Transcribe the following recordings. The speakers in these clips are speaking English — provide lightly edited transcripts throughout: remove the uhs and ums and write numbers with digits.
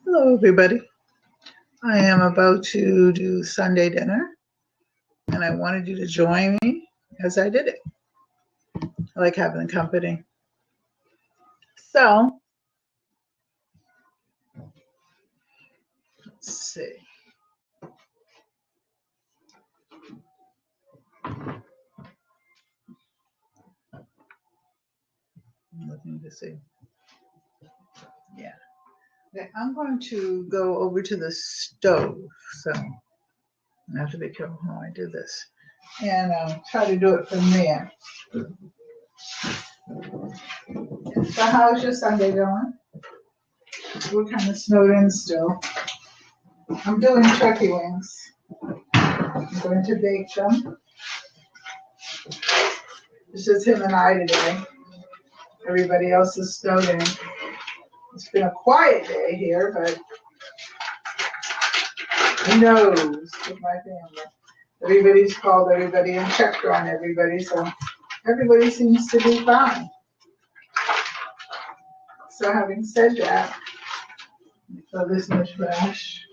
Hello, everybody. I am about to do Sunday dinner, and I wanted you to join me as I did it. I like having company. So, let's see. I'm looking to see. Yeah. Okay, I'm going to go over to the stove, so I have to be careful how I do this, and try to do it from there. So, how's your Sunday going? We're kind of snowed in still. I'm doing turkey wings. I'm going to bake them. It's just him and I today. Everybody else is snowed in. It's been a quiet day here, but who knows with my family. Everybody's called everybody and checked on everybody, so everybody seems to be fine. So having said that, throw this in the trash.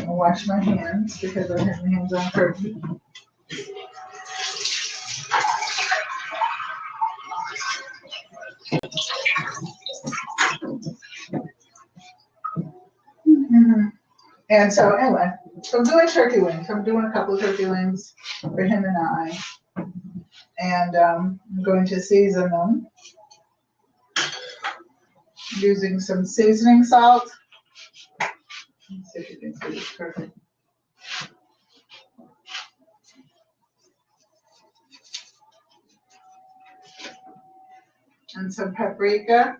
I'll wash my hands because I have my hands on turkey. And so anyway, so I'm doing turkey wings. I'm doing a couple of turkey wings for him and I. And I'm going to season them using some seasoning salt. Let's see if you can see this perfect. And some paprika.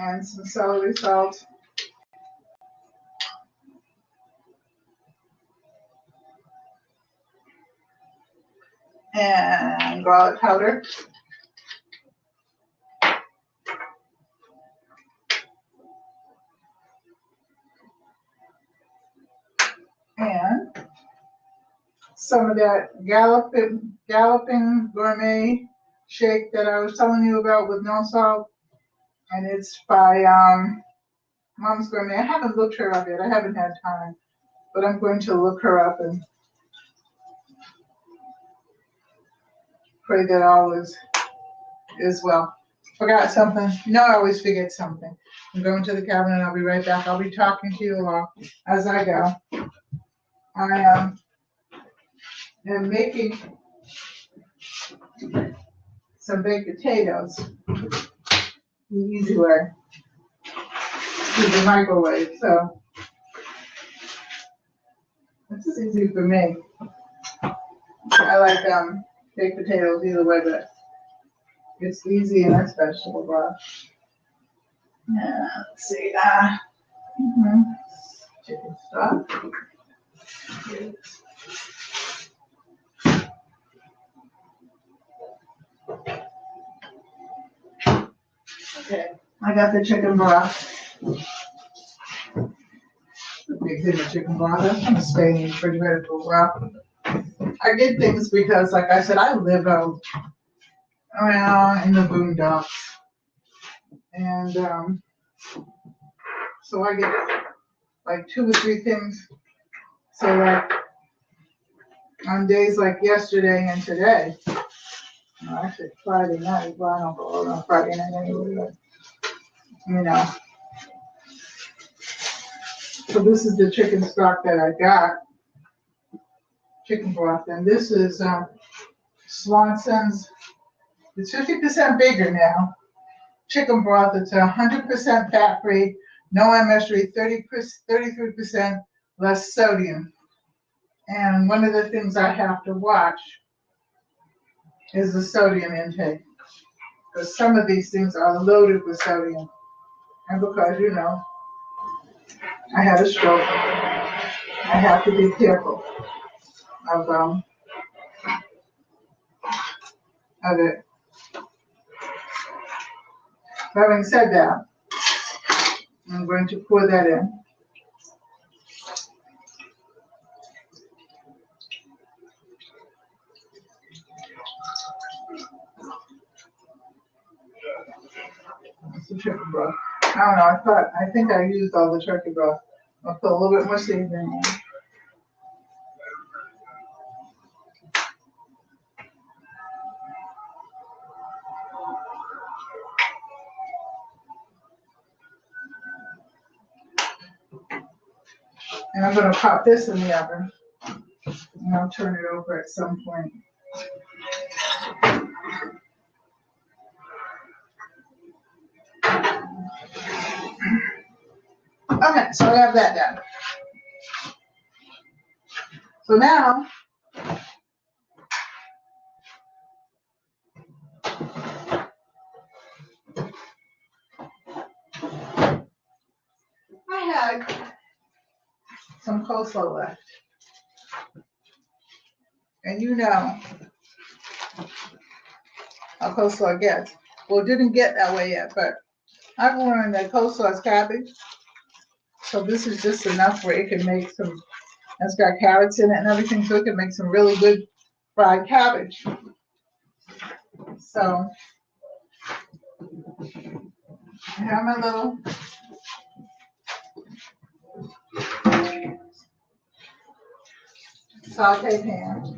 And some celery salt. And garlic powder. And some of that galloping gourmet shake that I was telling you about with no salt. And it's by Mom's Gourmet. I haven't looked her up yet. I haven't had time. But I'm going to look her up and pray that all is well. Forgot something. You know I always forget something. I'm going to the cabinet. I'll be right back. I'll be talking to you all as I go. I am making some baked potatoes the easy way through the microwave. So this is easy for me. I like baked potatoes either way, but it's easy and it's vegetable broth. Let's see. Chicken stock. Okay, I got the chicken broth. The big thing of chicken broth. That's going to stay in the refrigerator for a while. I did things because, like I said, I live out around in the boondocks. And so I get like 2 or 3 things. So that on days like yesterday and today, well, actually Friday night, well, I don't go out on Friday night anyway, but, you know. So this is the chicken stock that I got, chicken broth, and this is Swanson's. It's 50% bigger now. Chicken broth. It's 100% fat-free, no MSG, 33% less sodium. And one of the things I have to watch is the sodium intake, because some of these things are loaded with sodium. And because, you know, I had a stroke, I have to be careful of it. Having said that, I'm going to pour that in. chicken broth. I don't know. I think I used all the turkey broth. I'll put a little bit more seasoning in. And I'm going to pop this in the oven. And I'll turn it over at some point. Okay, so I have that done. So now, I had some coleslaw left. And you know how coleslaw gets. Well, it didn't get that way yet, but I've learned that coleslaw is cabbage. So this is just enough where it can make some, it's got carrots in it and everything, so it can make some really good fried cabbage. So I have my little saute pan.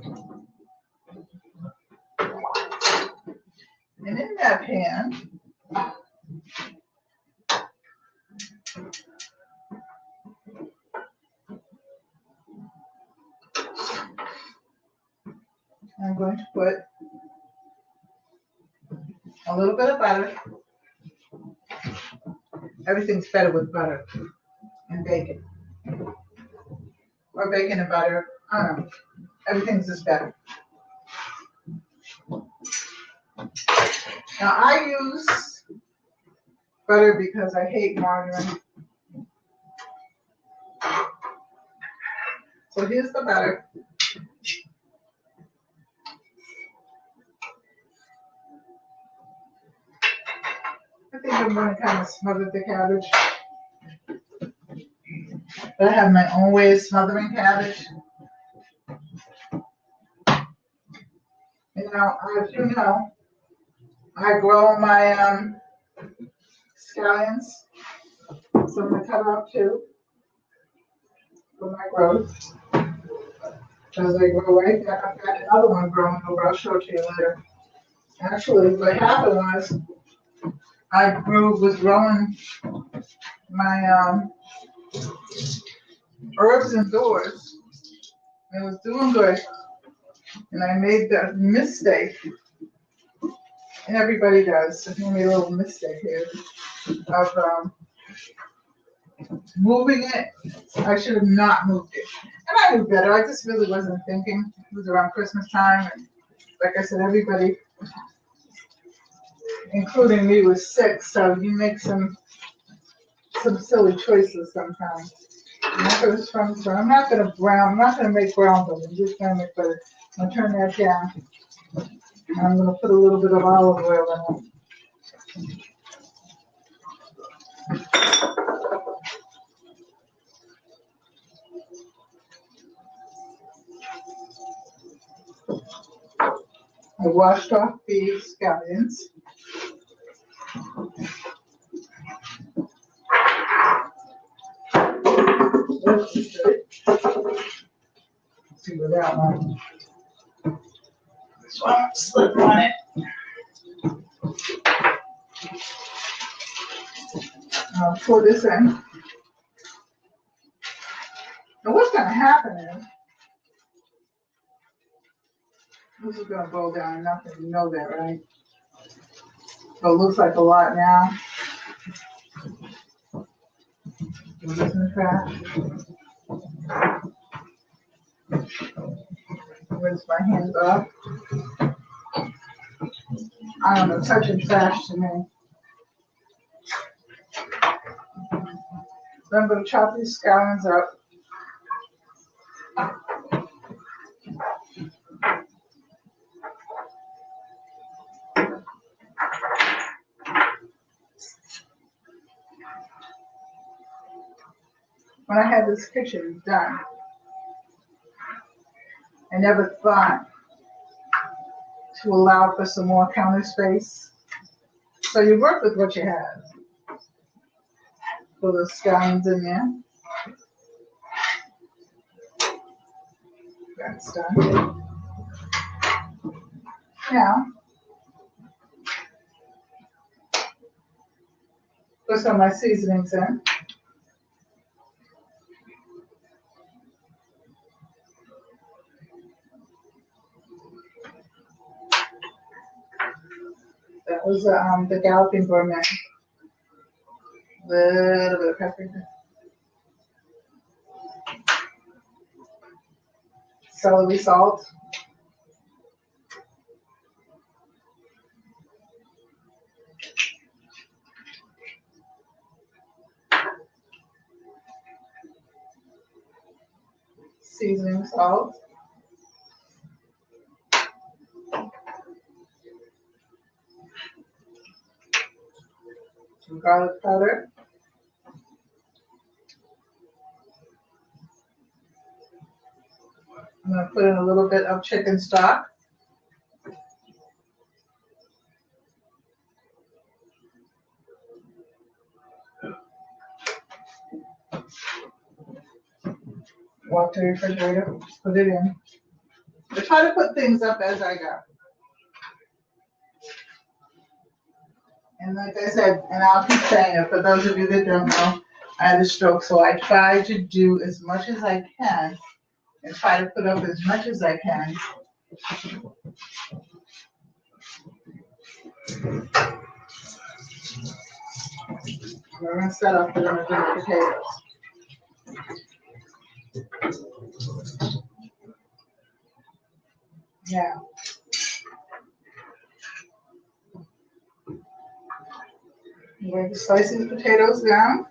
And in that pan, I'm going to put a little bit of butter. Everything's better with butter and bacon. Or bacon and butter. I don't know. Everything's just better. Now I use butter because I hate margarine. So here's the butter. I think I'm going to kind of smother the cabbage. But I have my own way of smothering cabbage. And now, as you know, I grow my scallions. So I'm going to cut off 2 for my growth. As they grow right there, I've got another one growing over. I'll show it to you later. Actually, what happened was I was growing my herbs indoors. It was doing good. And I made the mistake, and everybody does. I made a little mistake here of moving it. I should have not moved it. And I knew better. I just really wasn't thinking. It was around Christmas time. And like I said, everybody, including me, was sick. So you make some silly choices sometimes. And that's what it's from. So I'm not going to make brown butter. I'm just going to make butter. I'm going to turn that down. And I'm going to put a little bit of olive oil in it. I washed off the scallions. Let's see where that one. This one slip on it. I'll pour this in. Now what's going to happen is, this is going to boil down enough, and you know that, right? So it looks like a lot now. This in the trash. Rinse my hands off. I don't know, touching trash to me. So I'm going to chop these scallions up. When I had this kitchen done, I never thought to allow for some more counter space. So you work with what you have. Put the scallions in there. That's done. Now, put some of my seasonings in. That was the Galloping Gourmet. Little bit of pepper. Celery salt. Seasoning salt. Some garlic powder. I'm going to put in a little bit of chicken stock. Walk to the refrigerator, put it in. I try to put things up as I go. And like I said, and I'll keep saying it, for those of you that don't know, I had a stroke, so I try to do as much as I can and try to put up as much as I can. We're going to set up for the potatoes. Now, I'm going to slice these potatoes down.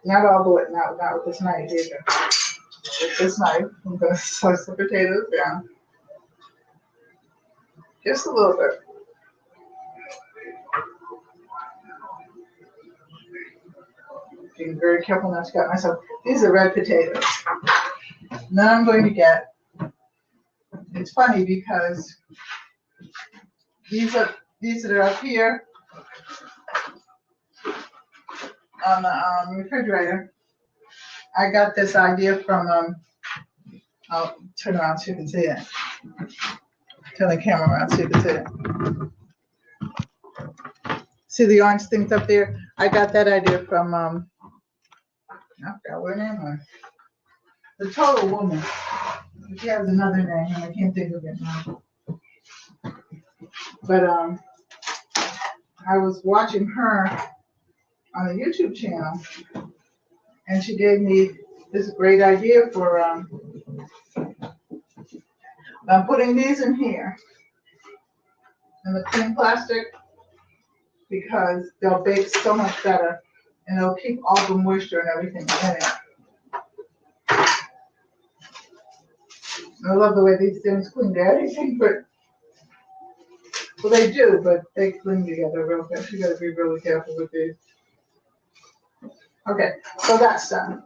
Not all the way, not with this knife either. With this knife, I'm going to slice the potatoes down. Just a little bit. Being very careful not to cut myself. These are red potatoes. None I'm going to get. It's funny because these that are up here on the refrigerator. I got this idea from I'll turn around so you can see it. Turn the camera around so you can see it. See the orange things up there? I got that idea from I forgot what her name was. The Total Woman. She has another name, and I can't think of it now. But I was watching her on a YouTube channel, and she gave me this great idea for I'm putting these in here in the clean plastic because they'll bake so much better, and they'll keep all the moisture and everything in it. I love the way these things cling to anything, but well, they do, but they cling together real fast. You got to be really careful with these. Okay, so that's done.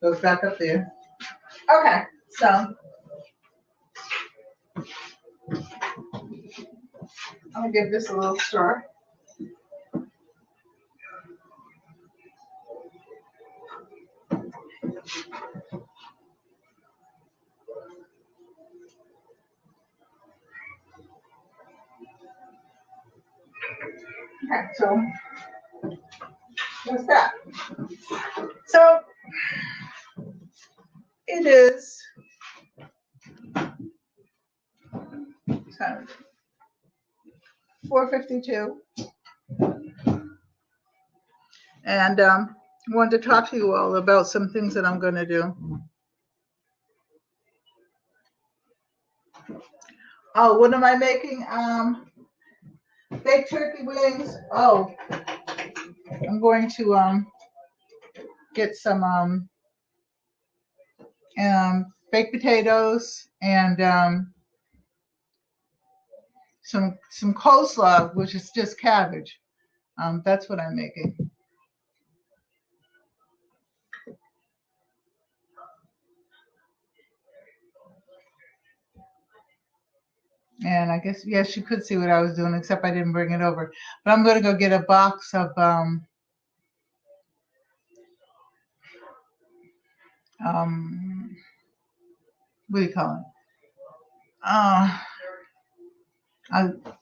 Goes back up there. Okay, so I'm gonna give this a little stir. Okay, so that's that. So it is 4:52, and I wanted to talk to you all about some things that I'm going to do. Oh, what am I making? Baked turkey wings. Oh, I'm going to get some baked potatoes and some coleslaw, which is just cabbage. That's what I'm making. And I guess, yes, you could see what I was doing, except I didn't bring it over. But I'm going to go get a box of, what do you call it?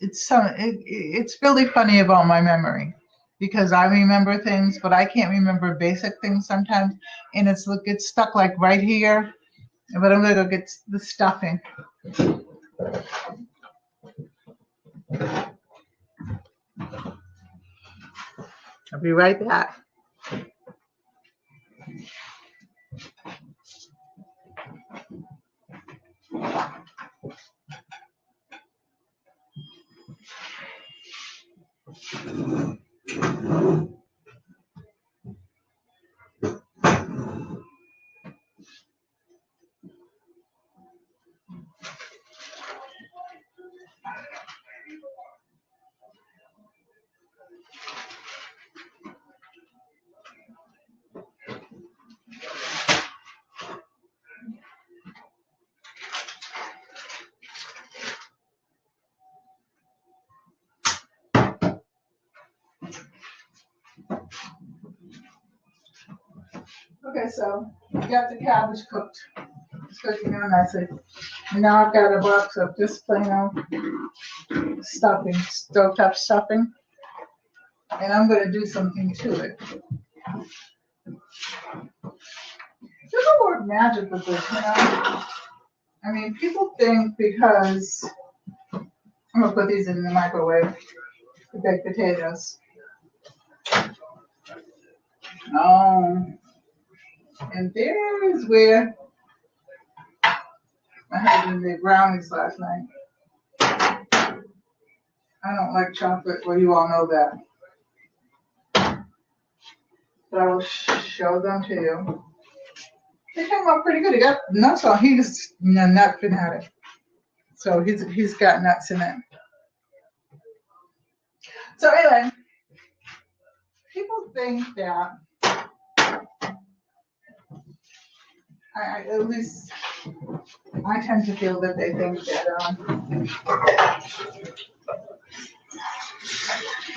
It's really funny about my memory, because I remember things, but I can't remember basic things sometimes. And it gets stuck like right here. But I'm going to go get the stuffing. I'll be right back. Okay, so we got the cabbage cooked. It's cooking real nicely. And now I've got a box of just plain old stuffing, stovetop stuffing. And I'm going to do something to it. There's a word magic with this, I mean, people think because I'm going to put these in the microwave, the baked potatoes. Oh, and there's where my husband made brownies last night. I don't like chocolate, well, you all know that. But I will show them to you. They came out pretty good. He got nuts on. He's a nut fanatic. So he's got nuts in it. So anyway, people think that, at least I tend to feel that they think that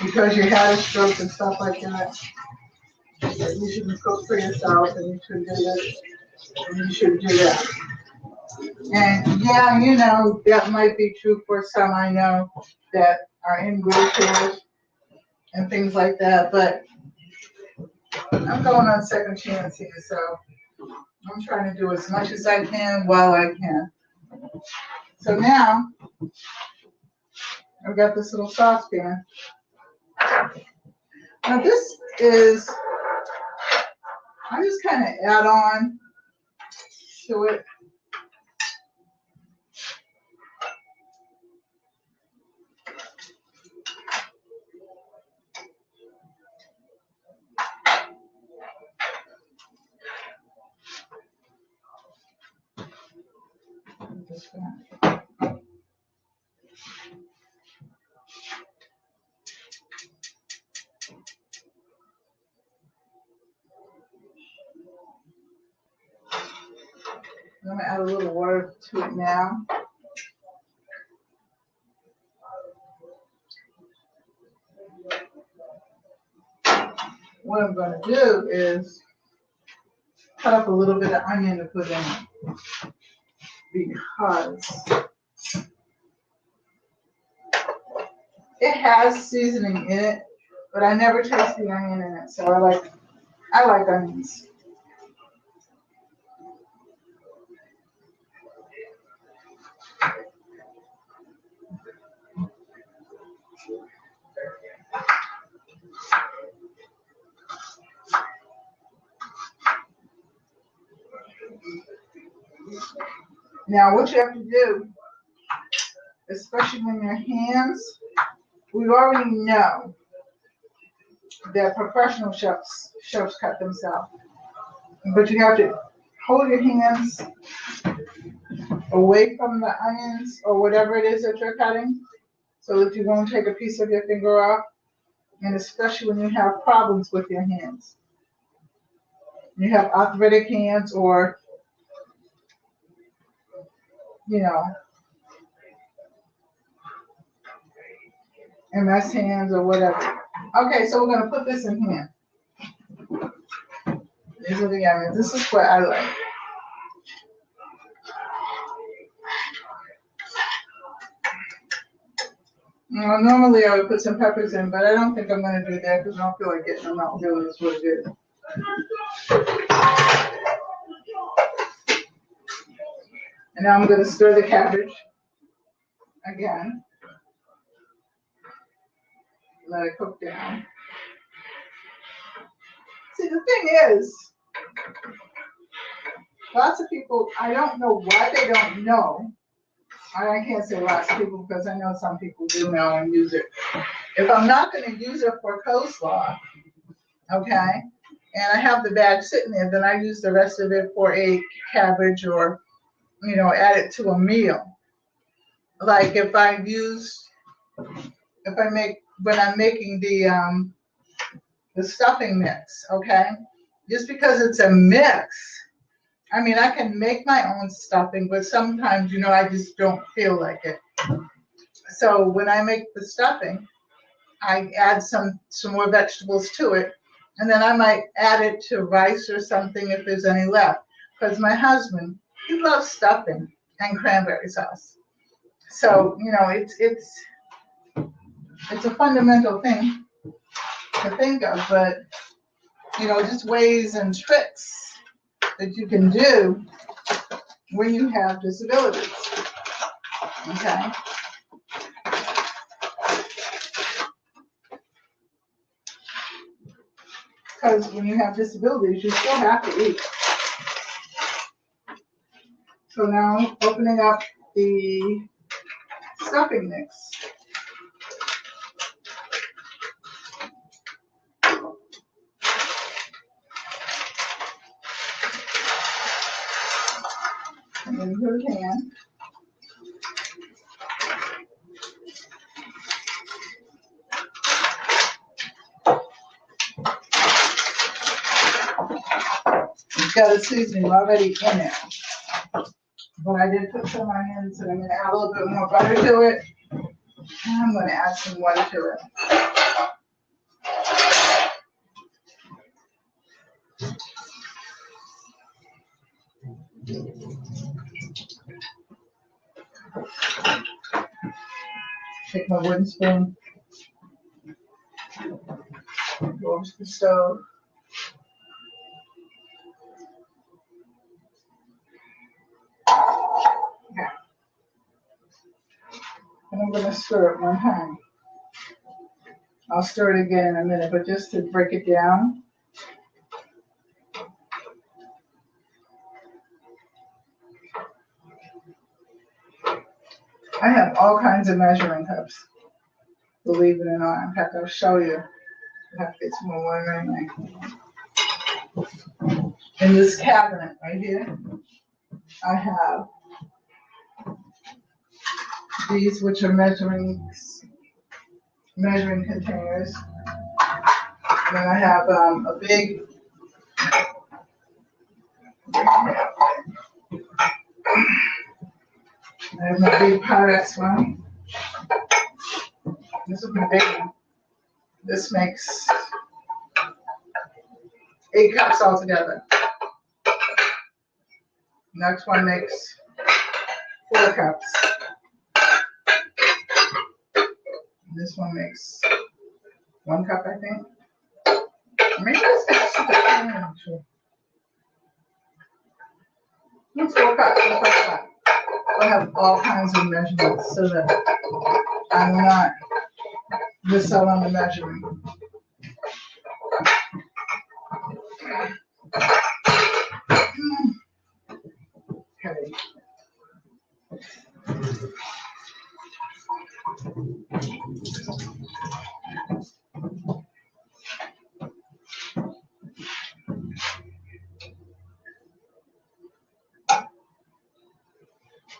because you had a stroke and stuff like that you shouldn't cook for yourself and you shouldn't do this and you shouldn't do that. And yeah, that might be true for some I know that are in wheelchairs and things like that, but I'm going on second chance here, so I'm trying to do as much as I can while I can. So now, I've got this little saucepan. Now this is, I just kind of add on to it. I'm going to add a little water to it now. What I'm going to do is cut up a little bit of onion to put in it, because it has seasoning in it, but I never taste the onion in it, so I like onions. Now, what you have to do, especially when your hands, we already know that professional chefs cut themselves, but you have to hold your hands away from the onions or whatever it is that you're cutting, so that you won't take a piece of your finger off, and especially when you have problems with your hands. You have arthritic hands, or MS hands or whatever. Okay, so we're going to put this in here. These are the onions. This is what I like. Well, normally I would put some peppers in, but I don't think I'm going to do that because I don't feel like getting them out really is what it is. And now I'm going to stir the cabbage again. Let it cook down. See, the thing is, lots of people, I don't know why they don't know. I can't say lots of people because I know some people do know and use it. If I'm not going to use it for coleslaw, okay, and I have the bag sitting there, then I use the rest of it for a cabbage or, you know, add it to a meal. Like if I make, when I'm making the stuffing mix, okay, just because it's a mix, I mean, I can make my own stuffing, but sometimes, you know, I just don't feel like it. So when I make the stuffing, I add some more vegetables to it, and then I might add it to rice or something if there's any left. Because my husband, he loves stuffing and cranberry sauce. So, you know, it's a fundamental thing to think of, but, you know, just ways and tricks that you can do when you have disabilities, okay? Because when you have disabilities, you still have to eat. So now, opening up the stuffing mix. And then put a pan. It's got a seasoning already in it. But I did put some onions, and I'm going to add a little bit more butter to it. And I'm going to add some water to it. Take my wooden spoon, go over to the stove. Okay. And I'm going to stir it one time. I'll stir it again in a minute, but just to break it down. I have all kinds of measuring cups, believe it or not. In fact, I'll show you. I have to get some more water anyway. In this cabinet right here, I have these, which are measuring containers. And then I have a big I have my big Pyrex one. This is my big one. This makes 8 cups altogether. Next one makes 4 cups. This one makes 1 cup, I think. Maybe this makes 2 cups. I'm not sure. It's 4 cups, just like that. I have all kinds of measurements so that I will not miss out on the measuring. Okay.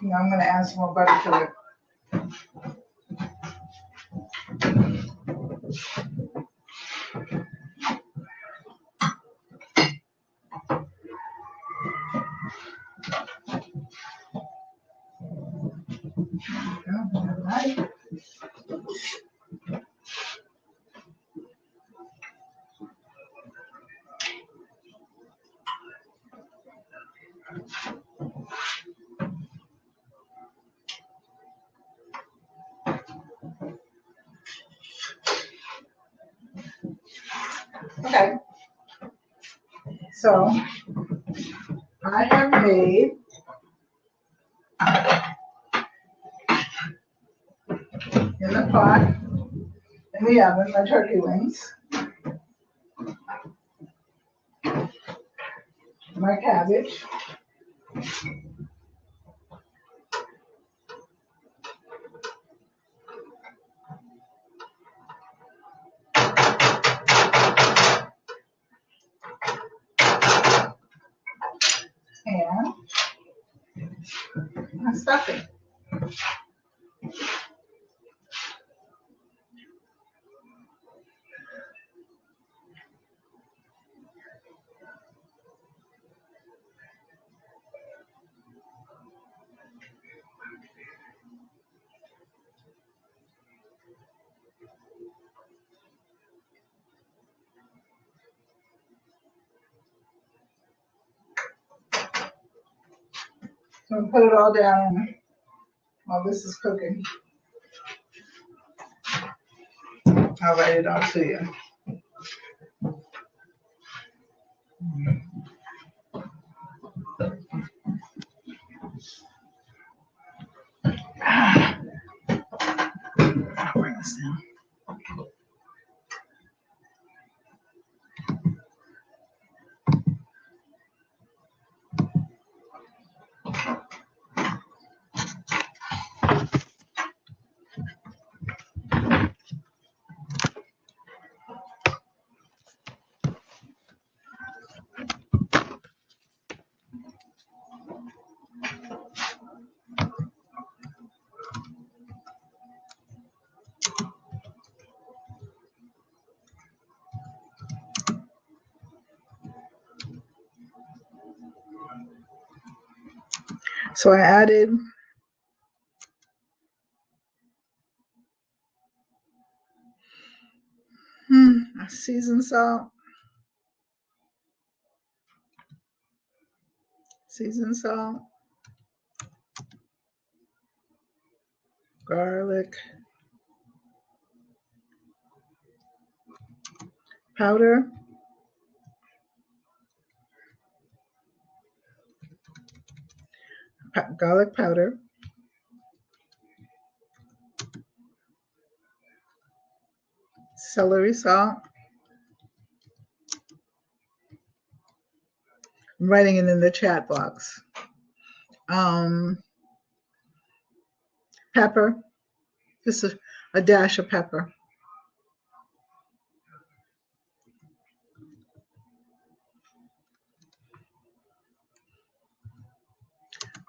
Now I'm going to add some more butter to it. Okay. So I have made in the pot in the oven my turkey wings, my cabbage, and my stuffing. So we put it all down while this is cooking. I'll write it out to you. I'll bring this down. So I added seasoned salt, garlic powder, celery salt. I'm writing it in the chat box. Pepper, just a dash of pepper.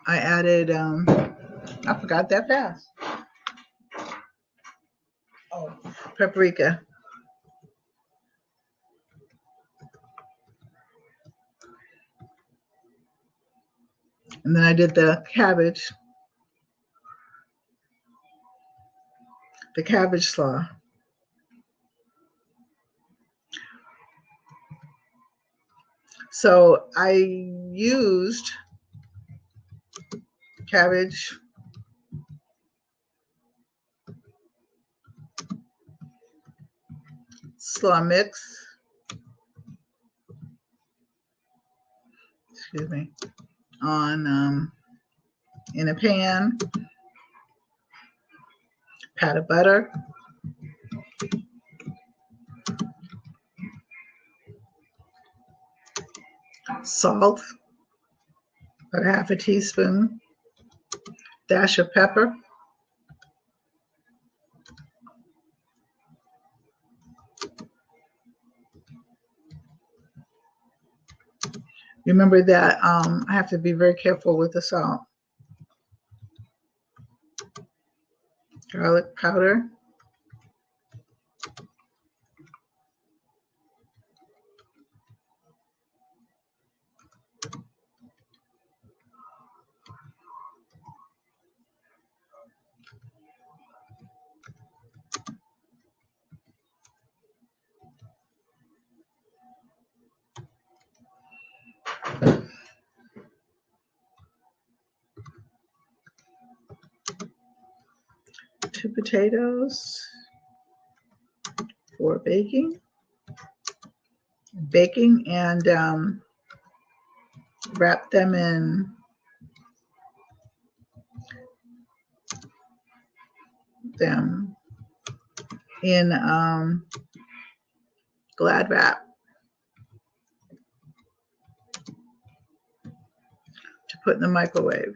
I added, I forgot that fast. Oh, paprika. And then I did the cabbage slaw. So I used cabbage slaw mix, on in a pan, pat of butter, salt, about half a teaspoon, dash of pepper, remember that I have to be very careful with the salt. Garlic powder, two potatoes for baking, baking and wrap them in Glad wrap to put in the microwave.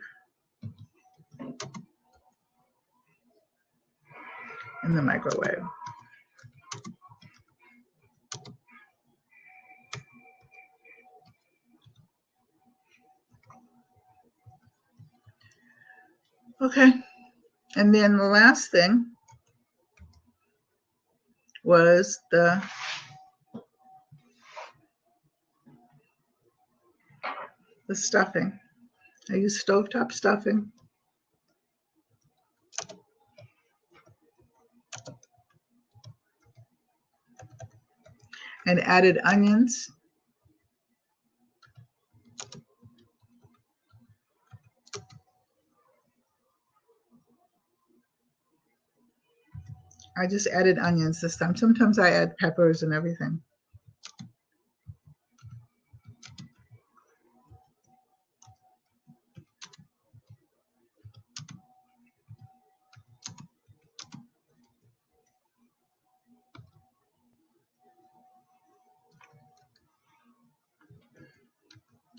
Okay, and then the last thing was the stuffing. I use stovetop stuffing. And added onions. I just added onions this time. Sometimes I add peppers and everything.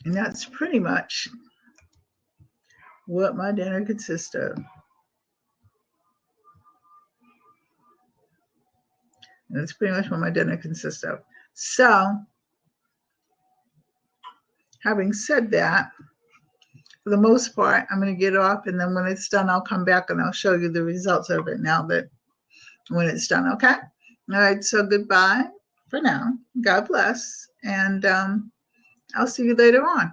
And that's pretty much what my dinner consists of. That's pretty much what my dinner consists of. So, having said that, for the most part, I'm going to get off, and then when it's done, I'll come back and I'll show you the results of it now that when it's done, okay? All right, so goodbye for now. God bless, and I'll see you later on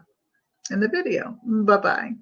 in the video. Bye-bye.